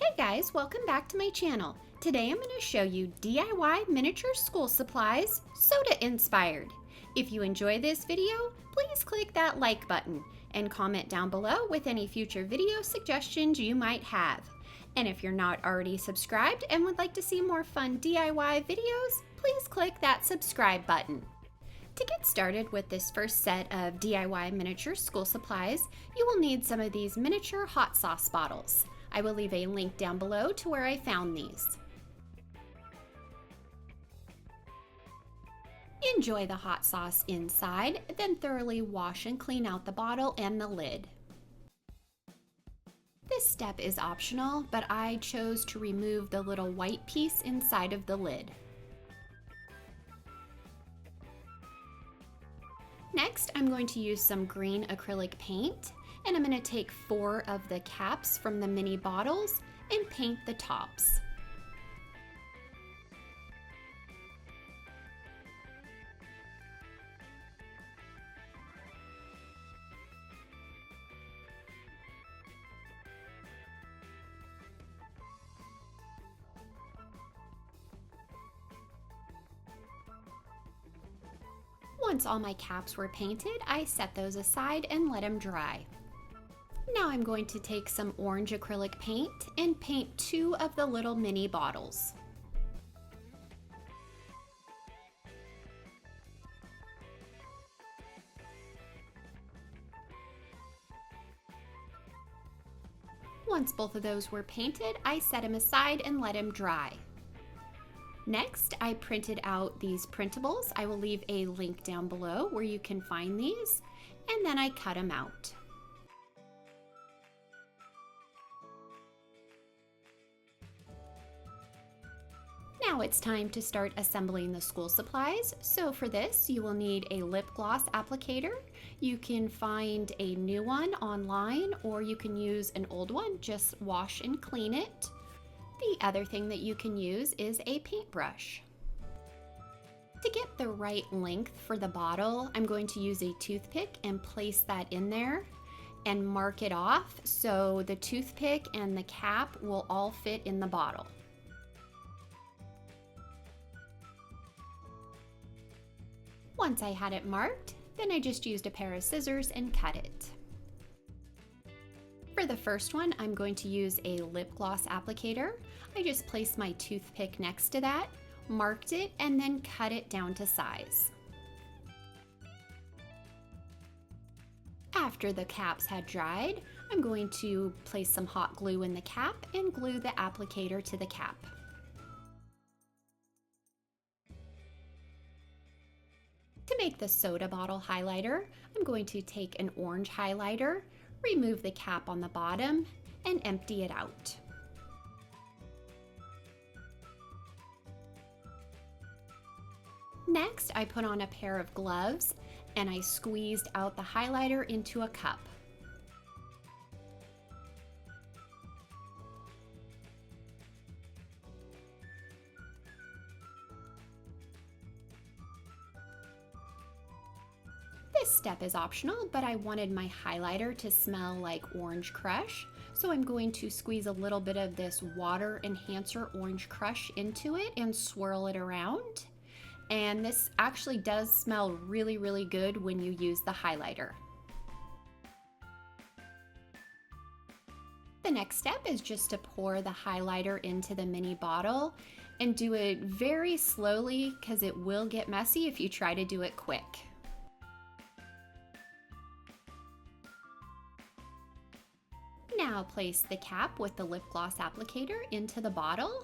Hey guys, welcome back to my channel. Today I'm going to show you DIY miniature school supplies, soda inspired. If you enjoy this video, please click that like button and comment down below with any future video suggestions you might have. And if you're not already subscribed and would like to see more fun DIY videos, please click that subscribe button. To get started with this first set of DIY miniature school supplies, you will need some of these miniature hot sauce bottles. I will leave a link down below to where I found these. Enjoy the hot sauce inside, then thoroughly wash and clean out the bottle and the lid. This step is optional, but I chose to remove the little white piece inside of the lid. Next, I'm going to use some green acrylic paint, and I'm going to take 4 of the caps from the mini bottles and paint the tops. Once all my caps were painted, I set those aside and let them dry. Now I'm going to take some orange acrylic paint and paint 2 of the little mini bottles. Once both of those were painted, I set them aside and let them dry. Next, I printed out these printables. I will leave a link down below where you can find these, and then I cut them out. Now it's time to start assembling the school supplies. So for this, you will need a lip gloss applicator. You can find a new one online, or you can use an old one. Just wash and clean it. The other thing that you can use is a paintbrush. To get the right length for the bottle, I'm going to use a toothpick and place that in there and mark it off so the toothpick and the cap will all fit in the bottle. Once I had it marked, then I just used a pair of scissors and cut it. For the first one, I'm going to use a lip gloss applicator. I just placed my toothpick next to that, marked it, and then cut it down to size. After the caps had dried, I'm going to place some hot glue in the cap and glue the applicator to the cap. To make the soda bottle highlighter, I'm going to take an orange highlighter, remove the cap on the bottom, and empty it out. Next, I put on a pair of gloves and I squeezed out the highlighter into a cup. This step is optional, but I wanted my highlighter to smell like Orange Crush, so I'm going to squeeze a little bit of this Water Enhancer Orange Crush into it and swirl it around. And this actually does smell really, really good when you use the highlighter. The next step is just to pour the highlighter into the mini bottle and do it very slowly because it will get messy if you try to do it quick. Now place the cap with the lip gloss applicator into the bottle.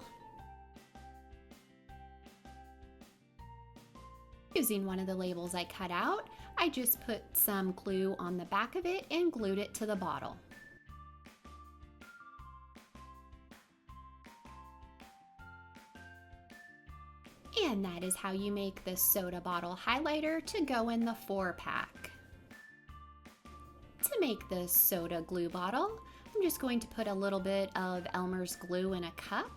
Using one of the labels I cut out, I just put some glue on the back of it and glued it to the bottle. And that is how you make the soda bottle highlighter to go in the 4-pack. To make the soda glue bottle, I'm just going to put a little bit of Elmer's glue in a cup.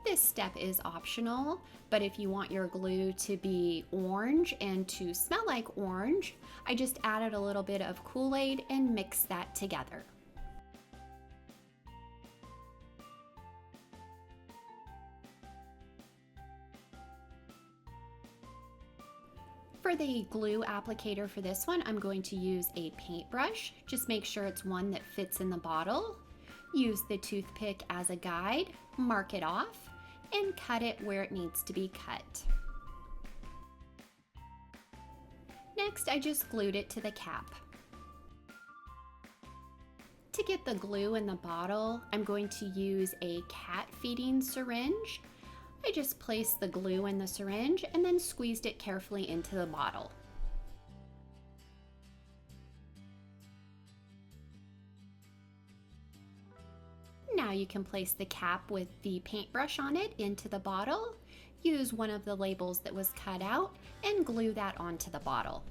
This step is optional, but if you want your glue to be orange and to smell like orange, I just added a little bit of Kool-Aid and mixed that together. For the glue applicator for this one, I'm going to use a paintbrush. Just make sure it's one that fits in the bottle. Use the toothpick as a guide, mark it off, and cut it where it needs to be cut. Next, I just glued it to the cap. To get the glue in the bottle, I'm going to use a cat feeding syringe. I just placed the glue in the syringe and then squeezed it carefully into the bottle. Now you can place the cap with the paintbrush on it into the bottle, use one of the labels that was cut out, and glue that onto the bottle.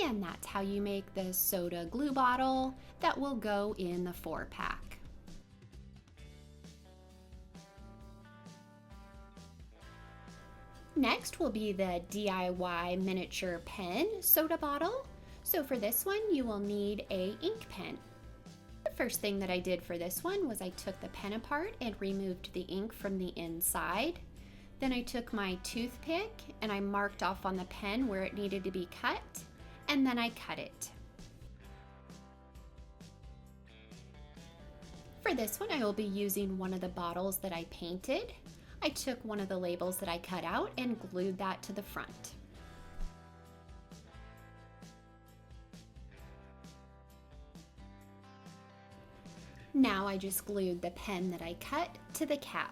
And that's how you make the soda glue bottle that will go in the 4-pack. Next will be the DIY miniature pen soda bottle. So for this one, you will need a ink pen. The first thing that I did for this one was I took the pen apart and removed the ink from the inside. Then I took my toothpick and I marked off on the pen where it needed to be cut, and then I cut it. For this one, I will be using one of the bottles that I painted. I took one of the labels that I cut out and glued that to the front. Now I just glued the pen that I cut to the cap.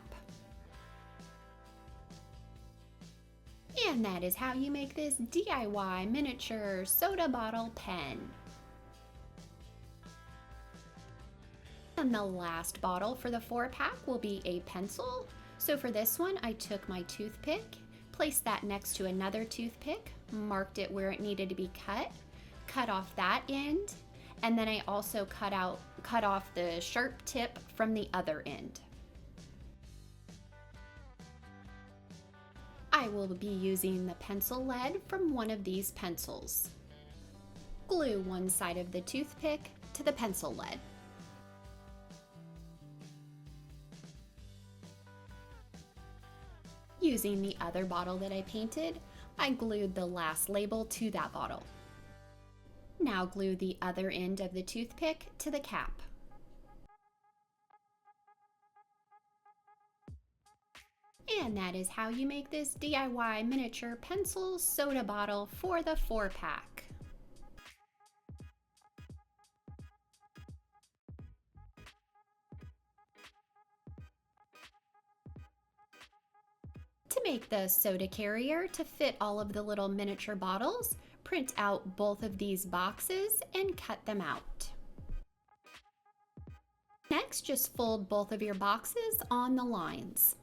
And that is how you make this DIY miniature soda bottle pen. And the last bottle for the 4-pack will be a pencil. So for this one, I took my toothpick, placed that next to another toothpick, marked it where it needed to be cut off that end, and then I also cut off the sharp tip from the other end. I will be using the pencil lead from one of these pencils. Glue one side of the toothpick to the pencil lead. Using the other bottle that I painted, I glued the last label to that bottle. Now glue the other end of the toothpick to the cap. And that is how you make this DIY miniature pencil soda bottle for the 4-pack. To make the soda carrier to fit all of the little miniature bottles, print out both of these boxes and cut them out. Next, just fold both of your boxes on the lines.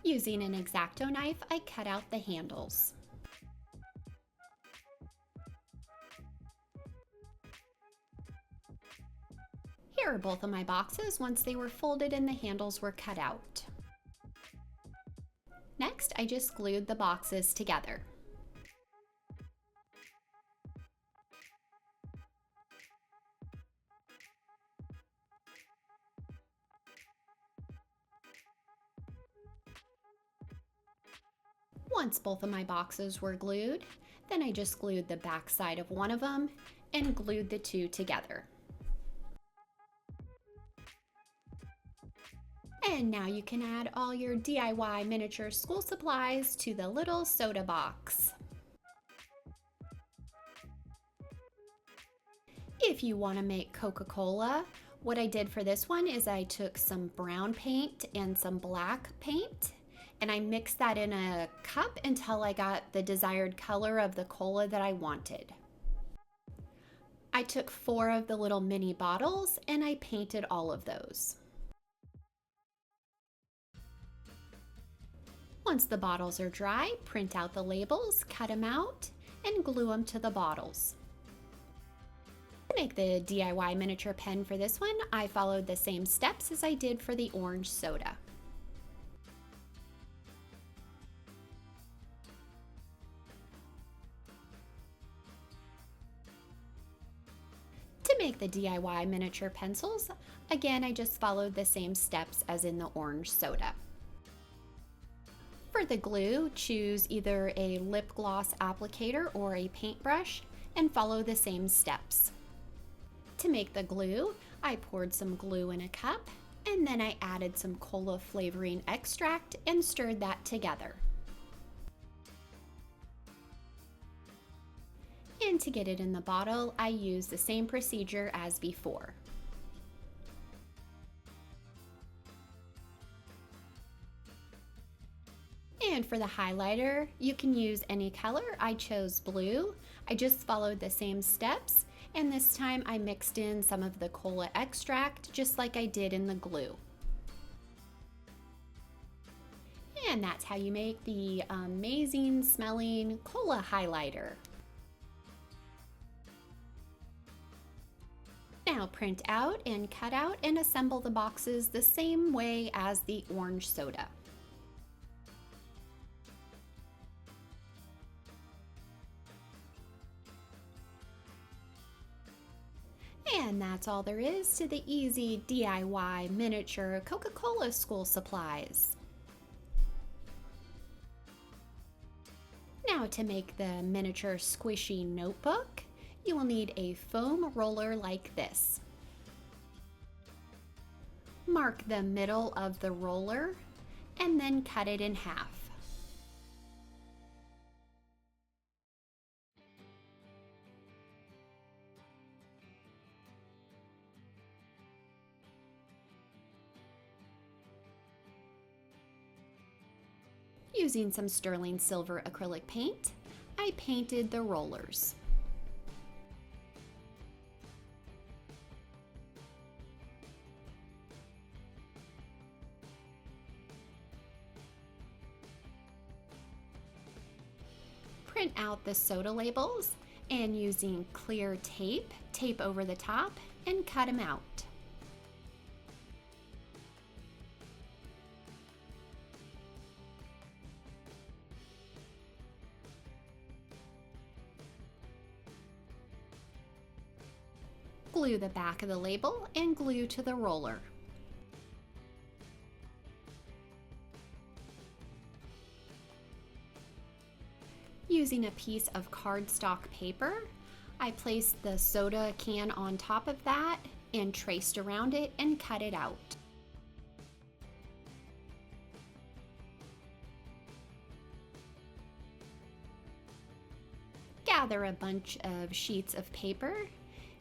Using an X-Acto knife, I cut out the handles. Here are both of my boxes once they were folded and the handles were cut out. Next, I just glued the boxes together. Once both of my boxes were glued, then I just glued the back side of one of them and glued the two together. And now you can add all your DIY miniature school supplies to the little soda box. If you want to make Coca Cola, what I did for this one is I took some brown paint and some black paint, and I mixed that in a cup until I got the desired color of the cola that I wanted. I took 4 of the little mini bottles and I painted all of those. Once the bottles are dry, print out the labels, cut them out, and glue them to the bottles. To make the DIY miniature pen for this one, I followed the same steps as I did for the orange soda. make the DIY miniature pencils, again, I just followed the same steps as in the orange soda. For the glue, choose either a lip gloss applicator or a paintbrush and follow the same steps. To make the glue, I poured some glue in a cup and then I added some cola flavoring extract and stirred that together. And to get it in the bottle, I used the same procedure as before. And for the highlighter, you can use any color. I chose blue. I just followed the same steps, and this time I mixed in some of the cola extract just like I did in the glue. And that's how you make the amazing smelling cola highlighter. Now print out and cut out and assemble the boxes the same way as the orange soda. And that's all there is to the easy DIY miniature Coca Cola school supplies. Now to make the miniature squishy notebook, you will need a foam roller like this. Mark the middle of the roller and then cut it in half. Using some sterling silver acrylic paint, I painted the rollers. Print out the soda labels and using clear tape, tape over the top and cut them out. Glue the back of the label and glue to the roller. Using a piece of cardstock paper, I placed the soda can on top of that and traced around it and cut it out. Gather a bunch of sheets of paper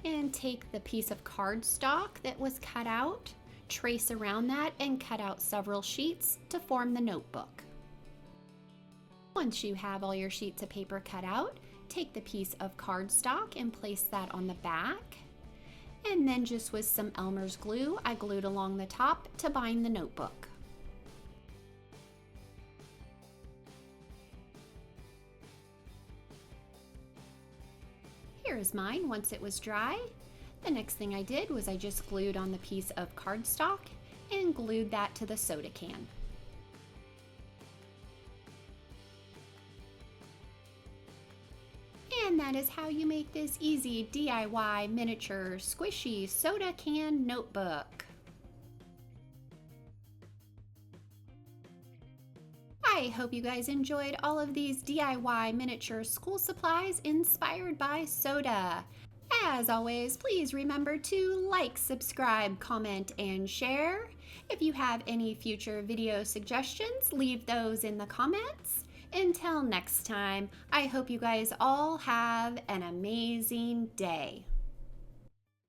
and take the piece of cardstock that was cut out, trace around that and cut out several sheets to form the notebook. Once you have all your sheets of paper cut out, take the piece of cardstock and place that on the back. And then just with some Elmer's glue, I glued along the top to bind the notebook. Here is mine once it was dry. The next thing I did was I just glued on the piece of cardstock and glued that to the soda can. And that is how you make this easy DIY miniature squishy soda can notebook. I hope you guys enjoyed all of these DIY miniature school supplies inspired by soda. As always, please remember to like, subscribe, comment, and share. If you have any future video suggestions, leave those in the comments. Until next time, I hope you guys all have an amazing day.